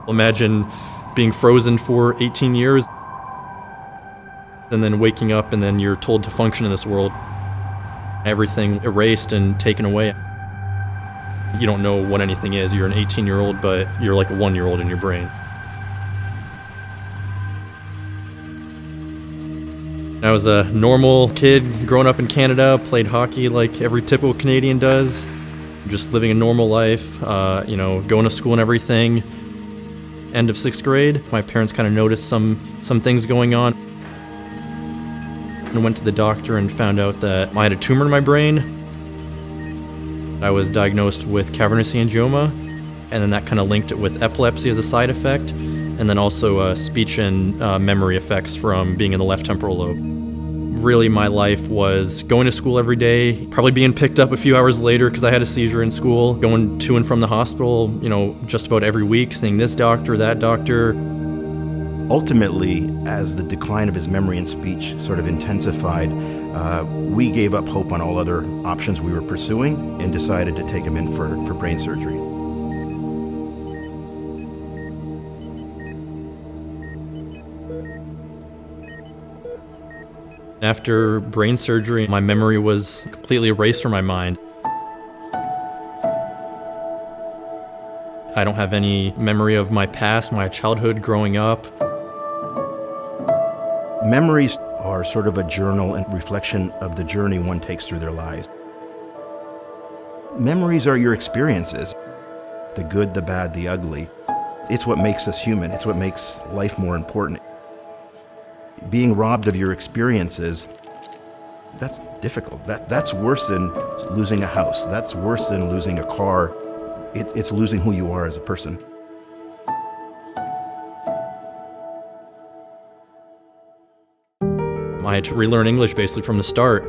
Imagine being frozen for 18 years and then waking up and then you're told to function in this world. Everything erased and taken away. You don't know what anything is. You're an 18-year-old, but you're like a 1-year-old in your brain. I was a normal kid growing up in Canada, played hockey like every typical Canadian does, just living a normal life, going to school and everything. End of 6th grade, my parents kind of noticed some things going on. And went to the doctor and found out that I had a tumor in my brain. I was diagnosed with cavernous angioma, and then that kind of linked it with epilepsy as a side effect, and then also speech and memory effects from being in the left temporal lobe. Really, my life was going to school every day, probably being picked up a few hours later because I had a seizure in school, going to and from the hospital, just about every week, seeing this doctor, that doctor. Ultimately, as the decline of his memory and speech sort of intensified, we gave up hope on all other options we were pursuing and decided to take him in for brain surgery. After brain surgery, my memory was completely erased from my mind. I don't have any memory of my past, my childhood growing up. Memories are sort of a journal and reflection of the journey one takes through their lives. Memories are your experiences, the good, the bad, the ugly. It's what makes us human. It's what makes life more important. Being robbed of your experiences, that's difficult. That's worse than losing a house. That's worse than losing a car. It's losing who you are as a person. I had to relearn English basically from the start.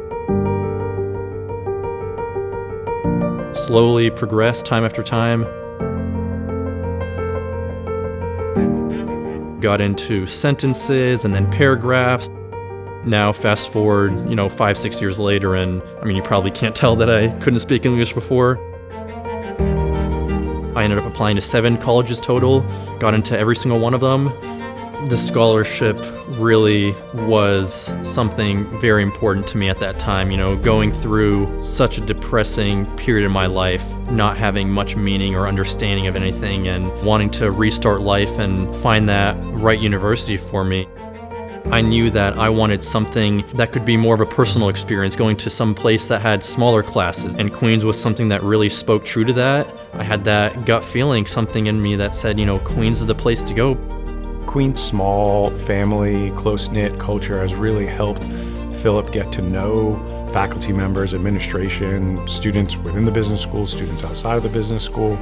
Slowly progressed time after time. Got into sentences and then paragraphs. Now fast forward, 5-6 years later, and you probably can't tell that I couldn't speak English before. I ended up applying to 7 colleges total, got into every single one of them. The scholarship really was something very important to me at that time, going through such a depressing period in my life, not having much meaning or understanding of anything, and wanting to restart life and find that right university for me. I knew that I wanted something that could be more of a personal experience, going to some place that had smaller classes, and Queens was something that really spoke true to that. I had that gut feeling, something in me that said, Queens is the place to go. Queens' small, family, close-knit culture has really helped Philip get to know faculty members, administration, students within the business school, students outside of the business school.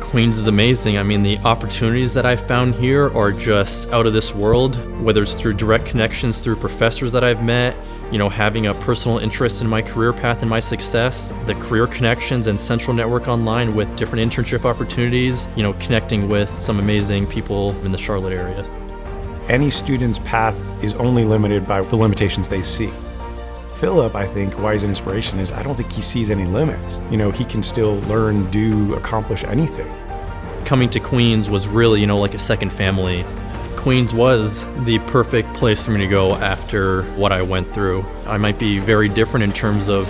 Queens is amazing. The opportunities that I found here are just out of this world, whether it's through direct connections through professors that I've met, having a personal interest in my career path and my success, the career connections and central network online with different internship opportunities, connecting with some amazing people in the Charlotte area. Any student's path is only limited by the limitations they see. Philip, I think, why he's an inspiration is I don't think he sees any limits. He can still learn, do, accomplish anything. Coming to Queens was really, like a second family. Queens was the perfect place for me to go after what I went through. I might be very different in terms of,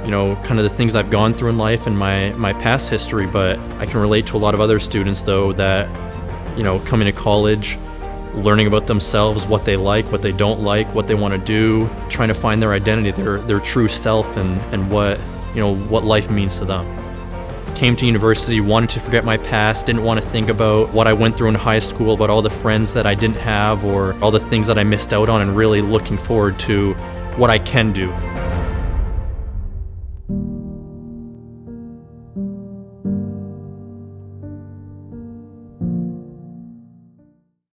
kind of the things I've gone through in life and my past history, but I can relate to a lot of other students, though, that, coming to college, learning about themselves, what they like, what they don't like, what they want to do, trying to find their identity, their true self, and what life means to them. Came to university, wanted to forget my past, didn't want to think about what I went through in high school, about all the friends that I didn't have or all the things that I missed out on, and really looking forward to what I can do.